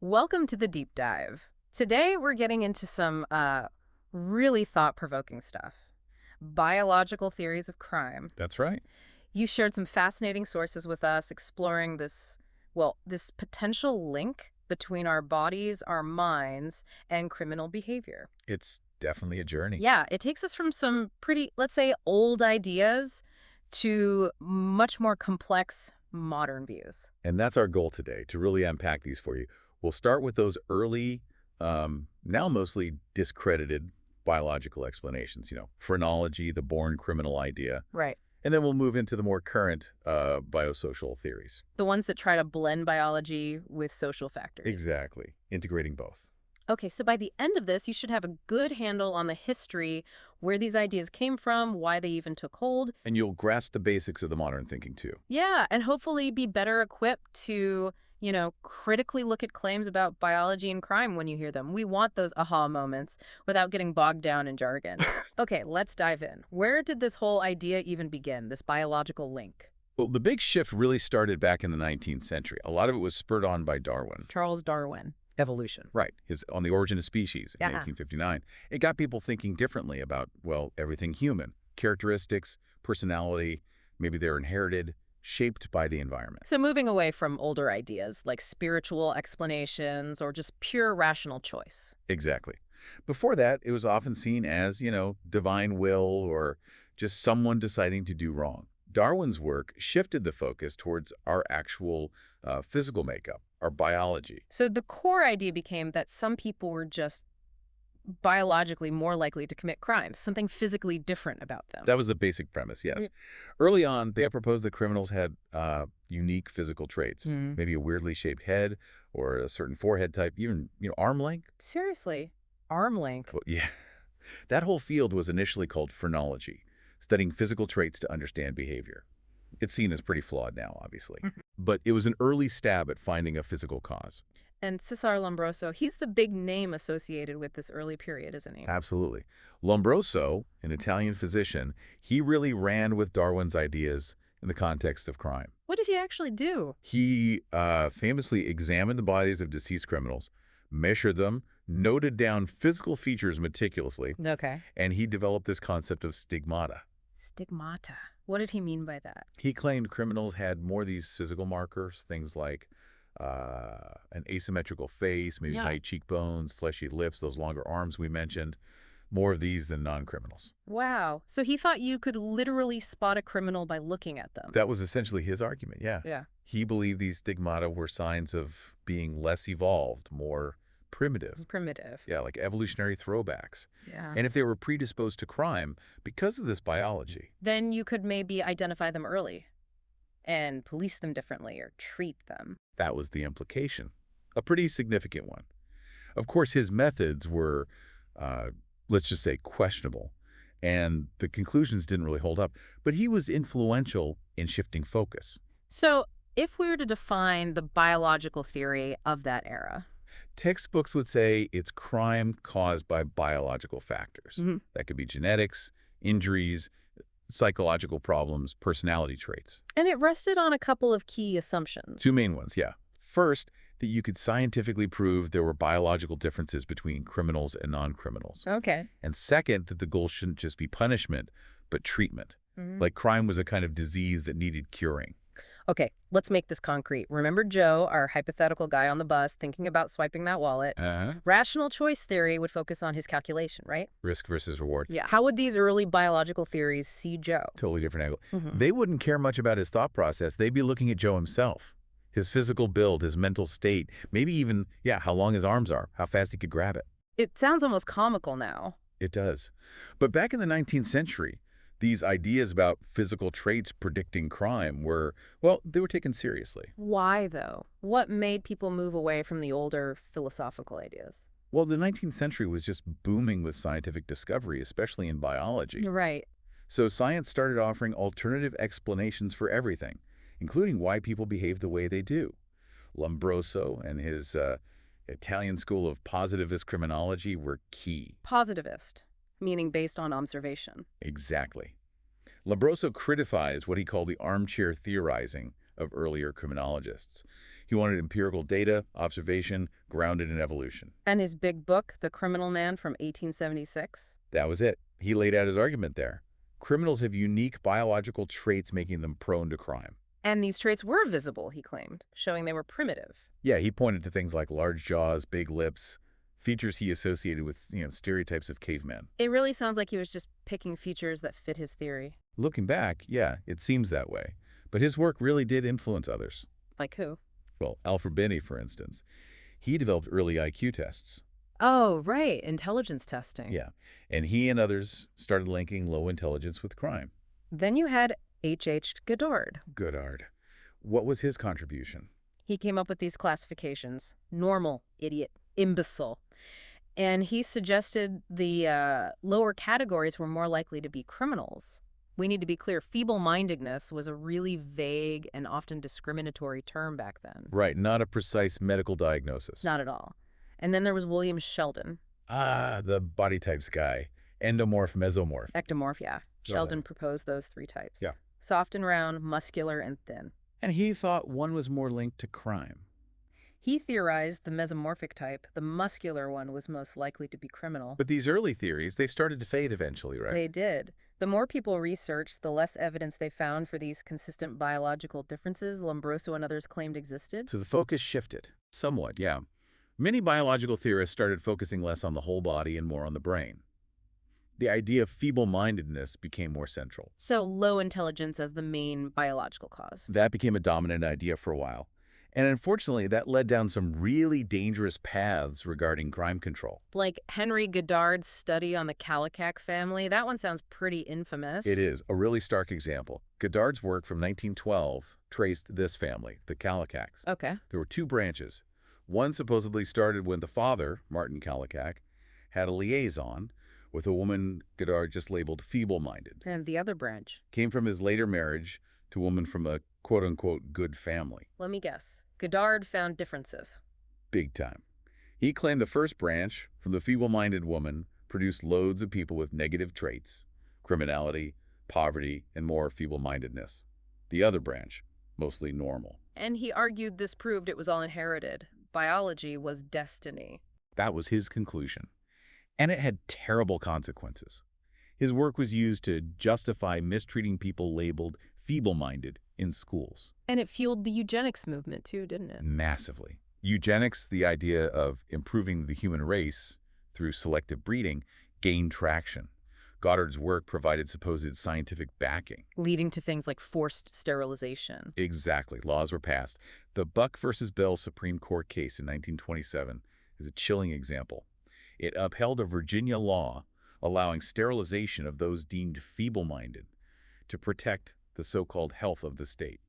Welcome to the deep dive. Today we're getting into some really thought-provoking stuff. Biological theories of crime. That's right. You shared some fascinating sources with us exploring this potential link between our bodies, our minds, and criminal behavior. It's definitely a journey. Yeah, it takes us from some pretty, let's say, old ideas to much more complex modern views. And that's our goal today, to really unpack these for you. We'll start with those early, now mostly discredited biological explanations, phrenology, the born criminal idea. Right. And then we'll move into the more current biosocial theories. The ones that try to blend biology with social factors. Exactly. Integrating both. Okay, so by the end of this, you should have a good handle on the history, where these ideas came from, why they even took hold. And you'll grasp the basics of the modern thinking, too. Yeah, and hopefully be better equipped to, critically look at claims about biology and crime when you hear them. We want those aha moments without getting bogged down in jargon. Okay, let's dive in. Where did this whole idea even begin, this biological link? Well, the big shift really started back in the 19th century. A lot of it was spurred on by Darwin. Charles Darwin. Evolution. Right. His On the Origin of Species in Yeah. 1859. It got people thinking differently about, well, everything human. Characteristics, personality, maybe they're inherited, shaped by the environment. So moving away from older ideas like spiritual explanations or just pure rational choice. Exactly. Before that, it was often seen as, divine will or just someone deciding to do wrong. Darwin's work shifted the focus towards our actual physical makeup, our biology. So the core idea became that some people were just biologically more likely to commit crimes, something physically different about them. That was the basic premise, yes. Mm. Early on, they proposed that criminals had unique physical traits, Mm. maybe a weirdly shaped head or a certain forehead type, even, arm length. Seriously, arm length. Well, yeah. That whole field was initially called phrenology, studying physical traits to understand behavior. It's seen as pretty flawed now, obviously. But it was an early stab at finding a physical cause. And Cesare Lombroso, he's the big name associated with this early period, isn't he? Absolutely. Lombroso, an Italian physician, he really ran with Darwin's ideas in the context of crime. What does he actually do? He famously examined the bodies of deceased criminals, measured them, noted down physical features meticulously, Okay. and he developed this concept of stigmata. Stigmata. What did he mean by that? He claimed criminals had more of these physical markers, things like an asymmetrical face, maybe Yeah. high cheekbones, fleshy lips, those longer arms we mentioned, more of these than non-criminals. Wow. So he thought you could literally spot a criminal by looking at them. That was essentially his argument, yeah. Yeah. He believed these stigmata were signs of being less evolved, more primitive. Primitive. Yeah, like evolutionary throwbacks. Yeah. And if they were predisposed to crime because of this biology. Then you could maybe identify them early and police them differently or treat them. That was the implication. A pretty significant one. Of course, his methods were, let's just say, questionable, and the conclusions didn't really hold up. But he was influential in shifting focus. So if we were to define the biological theory of that era. Textbooks would say it's crime caused by biological factors. Mhm. That could be genetics, injuries, psychological problems, personality traits. And it rested on a couple of key assumptions. Two main ones, yeah. First, that you could scientifically prove there were biological differences between criminals and non-criminals. Okay. And second, that the goal shouldn't just be punishment, but treatment. Mhm. Like crime was a kind of disease that needed curing. Okay, let's make this concrete. Remember Joe, our hypothetical guy on the bus thinking about swiping that wallet? Rational choice theory would focus on his calculation, right? Risk versus reward. Yeah. How would these early biological theories see Joe? Totally different angle. Mhm. They wouldn't care much about his thought process. They'd be looking at Joe himself. His physical build, his mental state, maybe even, how long his arms are, how fast he could grab it. It sounds almost comical now. It does. But back in the 19th century, these ideas about physical traits predicting crime were, they were taken seriously. Why, though? What made people move away from the older philosophical ideas? Well, the 19th century was just booming with scientific discovery, especially in biology. You're right. So science started offering alternative explanations for everything, including why people behave the way they do. Lombroso and his Italian school of positivist criminology were key. Positivist, meaning based on observation. Exactly. Lombroso criticized what he called the armchair theorizing of earlier criminologists. He wanted empirical data, observation, grounded in evolution. And his big book, The Criminal Man from 1876? That was it. He laid out his argument there. Criminals have unique biological traits making them prone to crime. And these traits were visible, he claimed, showing they were primitive. Yeah, he pointed to things like large jaws, big lips, features he associated with, stereotypes of cavemen. It really sounds like he was just picking features that fit his theory. Looking back, yeah, it seems that way. But his work really did influence others. Like who? Well, Alfred Binney, for instance. He developed early IQ tests. Oh, right, intelligence testing. Yeah, and he and others started linking low intelligence with crime. Then you had H. Goddard. Goddard. What was his contribution? He came up with these classifications: normal, idiot, imbecile. And he suggested the lower categories were more likely to be criminals. We need to be clear, feeble-mindedness was a really vague and often discriminatory term back then. Right, not a precise medical diagnosis. Not at all. And then there was William Sheldon. Ah, the body types guy. Endomorph, mesomorph. Ectomorph, yeah. Sheldon proposed those three types. Yeah. Soft and round, muscular and thin. And he thought one was more linked to crime. He theorized the mesomorphic type, the muscular one, was most likely to be criminal. But these early theories, they started to fade eventually, right? They did. The more people researched, the less evidence they found for these consistent biological differences Lombroso and others claimed existed. So the focus shifted. Somewhat, yeah. Many biological theorists started focusing less on the whole body and more on the brain. The idea of feeble-mindedness became more central. So low intelligence as the main biological cause. That became a dominant idea for a while. And unfortunately, that led down some really dangerous paths regarding crime control. Like Henry Goddard's study on the Kallikak family. That one sounds pretty infamous. It is a really stark example. Goddard's work from 1912 traced this family, the Kallikaks. Okay. There were two branches. One supposedly started when the father, Martin Kallikak, had a liaison with a woman Goddard just labeled feeble-minded. And the other branch? Came from his later marriage to a woman from a quote-unquote good family. Let me guess. Goddard found differences. Big time. He claimed the first branch, from the feeble-minded woman, produced loads of people with negative traits, criminality, poverty, and more feeble-mindedness. The other branch, mostly normal. And he argued this proved it was all inherited. Biology was destiny. That was his conclusion. And it had terrible consequences. His work was used to justify mistreating people labeled feeble-minded in schools. And it fueled the eugenics movement too, didn't it? Massively. Eugenics, the idea of improving the human race through selective breeding, gained traction. Goddard's work provided supposed scientific backing. Leading to things like forced sterilization. Exactly. Laws were passed. The Buck versus Bell Supreme Court case in 1927 is a chilling example. It upheld a Virginia law allowing sterilization of those deemed feeble-minded to protect the so-called health of the state.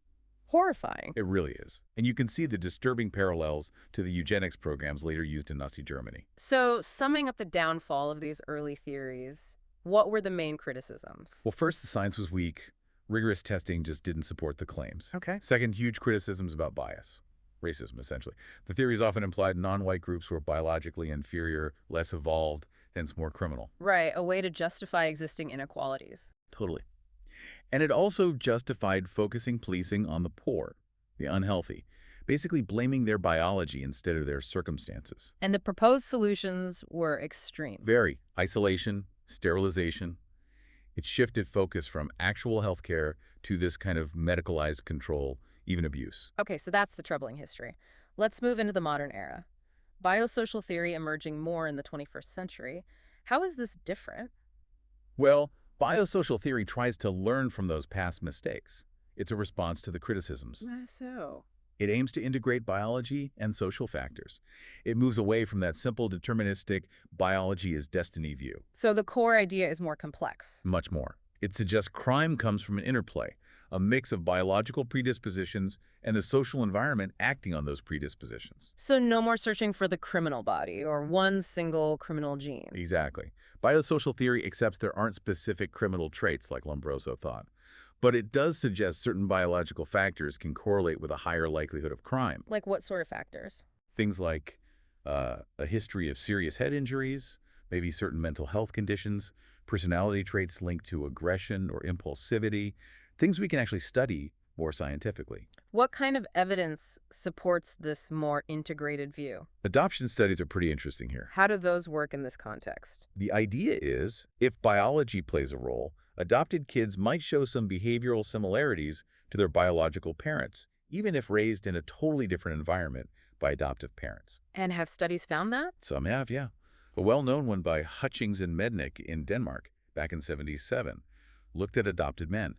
Horrifying. It really is. And you can see the disturbing parallels to the eugenics programs later used in Nazi Germany. So, summing up the downfall of these early theories, what were the main criticisms? Well, first, the science was weak. Rigorous testing just didn't support the claims. Okay. Second, huge criticisms about bias. Racism, essentially. The theories often implied non-white groups were biologically inferior, less evolved, hence more criminal. Right, a way to justify existing inequalities. Totally. And it also justified focusing policing on the poor, the unhealthy, basically blaming their biology instead of their circumstances. And the proposed solutions were extreme. Very. Isolation, sterilization. It shifted focus from actual health care to this kind of medicalized control, even abuse. Okay, so that's the troubling history. Let's move into the modern era. Biosocial theory emerging more in the 21st century. How is this different? Well, biosocial theory tries to learn from those past mistakes. It's a response to the criticisms. So? It aims to integrate biology and social factors. It moves away from that simple deterministic biology is destiny view. So the core idea is more complex. Much more. It suggests crime comes from an interplay, a mix of biological predispositions and the social environment acting on those predispositions. So no more searching for the criminal body or one single criminal gene. Exactly. Biosocial theory accepts there aren't specific criminal traits like Lombroso thought. But it does suggest certain biological factors can correlate with a higher likelihood of crime. Like what sort of factors? Things like a history of serious head injuries, maybe certain mental health conditions, personality traits linked to aggression or impulsivity, things we can actually study more scientifically. What kind of evidence supports this more integrated view? Adoption studies are pretty interesting here. How do those work in this context? The idea is, if biology plays a role, adopted kids might show some behavioral similarities to their biological parents, even if raised in a totally different environment by adoptive parents. And have studies found that? Some have, yeah. A well-known one by Hutchings and Mednick in Denmark back in '77 looked at adopted men.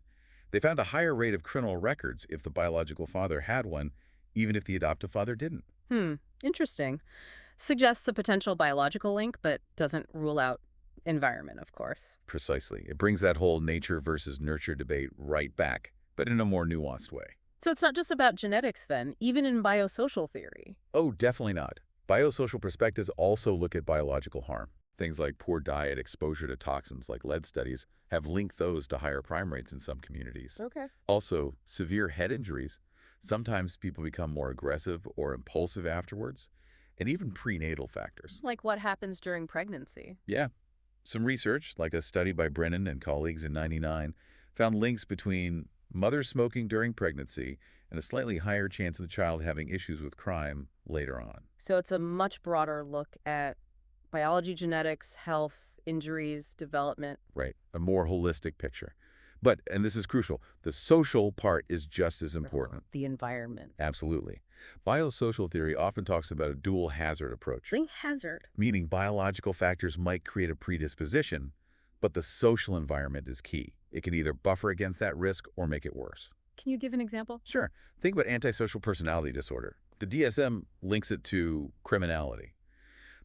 They found a higher rate of criminal records if the biological father had one, even if the adoptive father didn't. Interesting. Suggests a potential biological link, but doesn't rule out environment, of course. Precisely. It brings that whole nature versus nurture debate right back, but in a more nuanced way. So it's not just about genetics then, even in biosocial theory. Oh, definitely not. Biosocial perspectives also look at biological harm. Things like poor diet, exposure to toxins like lead studies have linked those to higher crime rates in some communities. Okay. Also, severe head injuries. Sometimes people become more aggressive or impulsive afterwards, and even prenatal factors. Like what happens during pregnancy. Yeah. Some research, like a study by Brennan and colleagues in '99, found links between mothers smoking during pregnancy and a slightly higher chance of the child having issues with crime later on. So it's a much broader look at biology, genetics, health, injuries, development. Right. A more holistic picture. But, and this is crucial, the social part is just as important. The environment. Absolutely. Biosocial theory often talks about a dual hazard approach, The hazard. meaning biological factors might create a predisposition, but the social environment is key. It can either buffer against that risk or make it worse. Can you give an example? Sure. Think about antisocial personality disorder. The DSM links it to criminality.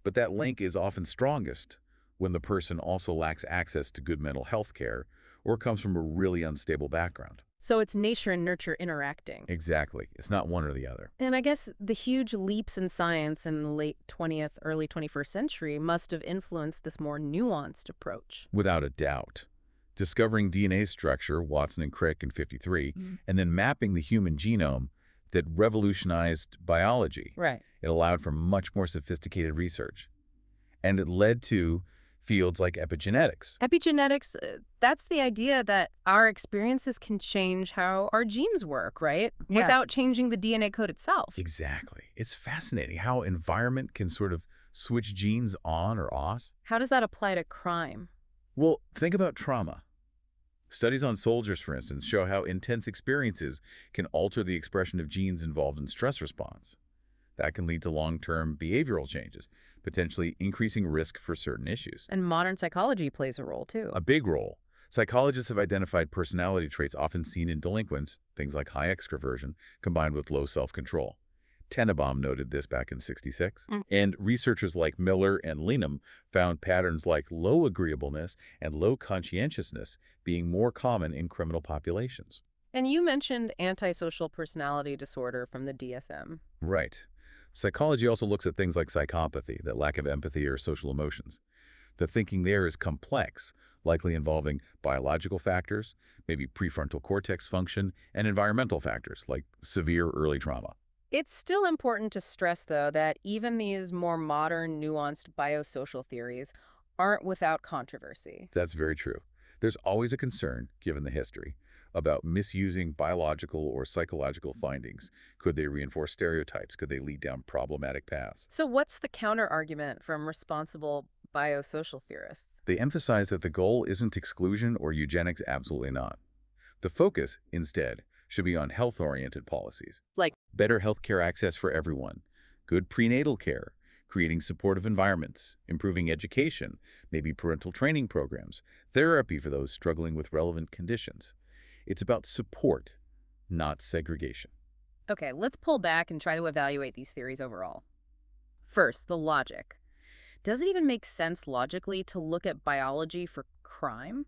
But that link is often strongest when the person also lacks access to good mental health care or comes from a really unstable background. So it's nature and nurture interacting. Exactly. It's not one or the other. And I guess the huge leaps in science in the late 20th, early 21st century must have influenced this more nuanced approach. Without a doubt. Discovering DNA structure, Watson and Crick in '53, and then mapping the human genome that revolutionized biology. Right. It allowed for much more sophisticated research. And it led to fields like epigenetics. Epigenetics, that's the idea that our experiences can change how our genes work, right? Yeah. Without changing the DNA code itself. Exactly. It's fascinating how environment can sort of switch genes on or off. How does that apply to crime? Well, think about trauma. Studies on soldiers, for instance, show how intense experiences can alter the expression of genes involved in stress response. That can lead to long-term behavioral changes, potentially increasing risk for certain issues. And modern psychology plays a role, too. A big role. Psychologists have identified personality traits often seen in delinquents, things like high extroversion, combined with low self-control. Tenenbaum noted this back in '66. And researchers like Miller and Leenham found patterns like low agreeableness and low conscientiousness being more common in criminal populations. And you mentioned antisocial personality disorder from the DSM. Right. Psychology also looks at things like psychopathy, that lack of empathy or social emotions. The thinking there is complex, likely involving biological factors, maybe prefrontal cortex function, and environmental factors like severe early trauma. It's still important to stress, though, that even these more modern, nuanced biosocial theories aren't without controversy. That's very true. There's always a concern, given the history, about misusing biological or psychological findings. Could they reinforce stereotypes? Could they lead down problematic paths? So what's the counter-argument from responsible biosocial theorists? They emphasize that the goal isn't exclusion or eugenics, absolutely not. The focus, instead, should be on health-oriented policies. Like better healthcare access for everyone, good prenatal care, creating supportive environments, improving education, maybe parental training programs, therapy for those struggling with relevant conditions. It's about support, not segregation. Okay, let's pull back and try to evaluate these theories overall. First, the logic. Does it even make sense logically to look at biology for crime?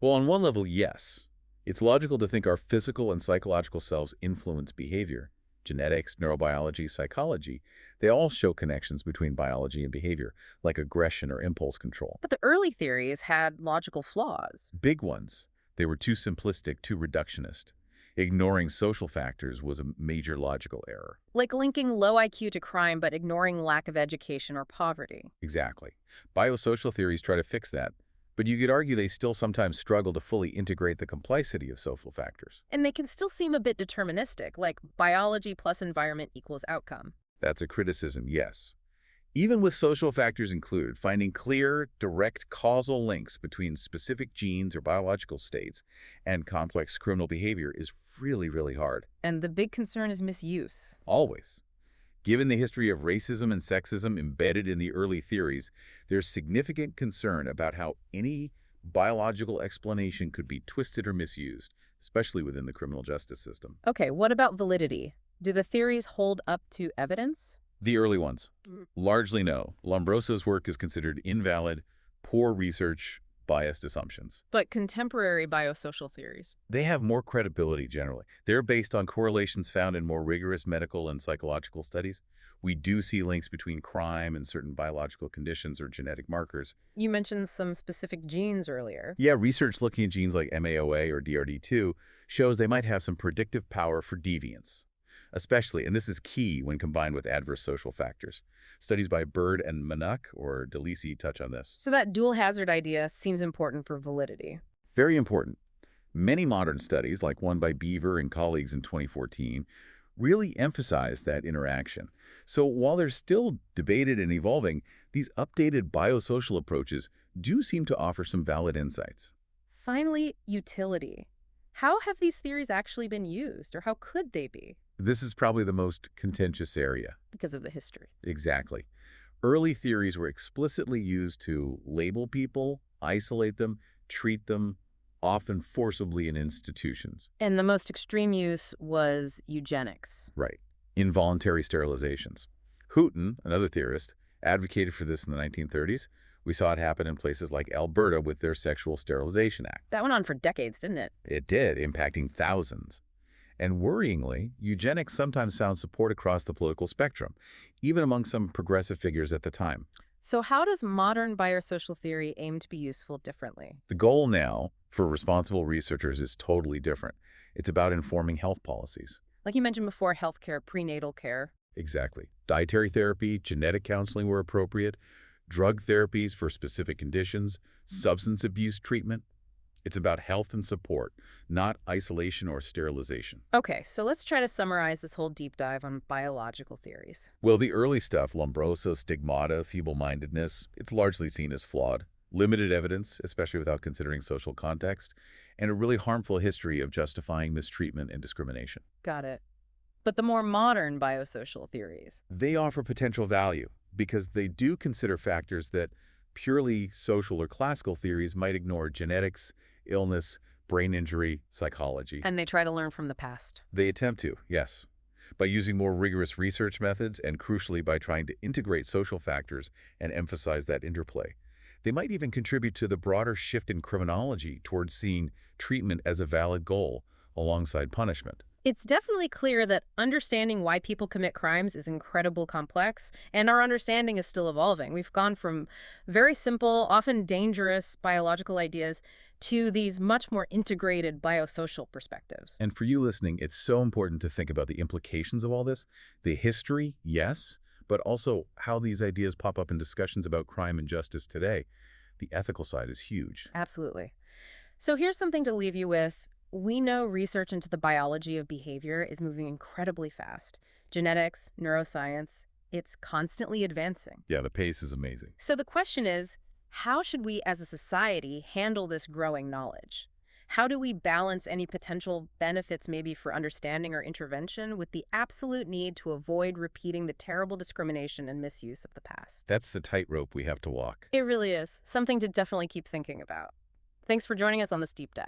Well, on one level, yes. It's logical to think our physical and psychological selves influence behavior. Genetics, neurobiology, psychology, they all show connections between biology and behavior, like aggression or impulse control. But the early theories had logical flaws. Big ones. They were too simplistic, too reductionist. Ignoring social factors was a major logical error. Like linking low IQ to crime but ignoring lack of education or poverty. Exactly. Biosocial theories try to fix that, But you could argue they still sometimes struggle to fully integrate the complexity of social factors. And they can still seem a bit deterministic, like biology plus environment equals outcome. That's a criticism, yes. Even with social factors included, finding clear, direct causal links between specific genes or biological states and complex criminal behavior is really, really hard. And the big concern is misuse. Always. Given the history of racism and sexism embedded in the early theories, there's significant concern about how any biological explanation could be twisted or misused, especially within the criminal justice system. Okay, what about validity? Do the theories hold up to evidence? The early ones. Largely no. Lombroso's work is considered invalid, poor research, biased assumptions. But contemporary biosocial theories. They have more credibility generally. They're based on correlations found in more rigorous medical and psychological studies. We do see links between crime and certain biological conditions or genetic markers. You mentioned some specific genes earlier. Yeah, research looking at genes like MAOA or DRD2 shows they might have some predictive power for deviance, especially, and this is key when combined with adverse social factors. Studies by Bird and Manuk or DeLisi touch on this. So that dual hazard idea seems important for validity. Very important. Many modern studies, like one by Beaver and colleagues in 2014, really emphasize that interaction. So while they're still debated and evolving, these updated biosocial approaches do seem to offer some valid insights. Finally, utility. How have these theories actually been used, or how could they be? This is probably the most contentious area. Because of the history. Exactly. Early theories were explicitly used to label people, isolate them, treat them, often forcibly in institutions. And the most extreme use was eugenics. Right. Involuntary sterilizations. Hooton, another theorist, advocated for this in the 1930s. We saw it happen in places like Alberta with their Sexual Sterilization Act. That went on for decades, didn't it? It did, impacting thousands. And worryingly, eugenics sometimes found support across the political spectrum, even among some progressive figures at the time. So how does modern biosocial theory aim to be useful differently? The goal now for responsible researchers is totally different. It's about informing health policies. Like you mentioned before, healthcare, prenatal care. Exactly. Dietary therapy, genetic counseling where appropriate, drug therapies for specific conditions, substance abuse treatment. It's about health and support, not isolation or sterilization. Okay, so let's try to summarize this whole deep dive on biological theories. Well, the early stuff, Lombroso, stigmata, feeble-mindedness, it's largely seen as flawed. Limited evidence, especially without considering social context, and a really harmful history of justifying mistreatment and discrimination. Got it. But the more modern biosocial theories. They offer potential value because they do consider factors that purely social or classical theories might ignore: genetics, illness, brain injury, psychology. And they try to learn from the past. They attempt to, yes, by using more rigorous research methods and crucially by trying to integrate social factors and emphasize that interplay. They might even contribute to the broader shift in criminology towards seeing treatment as a valid goal alongside punishment. It's definitely clear that understanding why people commit crimes is incredibly complex, and our understanding is still evolving. We've gone from very simple, often dangerous biological ideas to these much more integrated biosocial perspectives. And for you listening, it's so important to think about the implications of all this. The history, yes, but also how these ideas pop up in discussions about crime and justice today. The ethical side is huge. Absolutely. So here's something to leave you with. We know research into the biology of behavior is moving incredibly fast. Genetics, neuroscience, it's constantly advancing. Yeah, the pace is amazing. So the question is, how should we as a society handle this growing knowledge? How do we balance any potential benefits maybe for understanding or intervention with the absolute need to avoid repeating the terrible discrimination and misuse of the past? That's the tightrope we have to walk. It really is. Something to definitely keep thinking about. Thanks for joining us on this deep dive.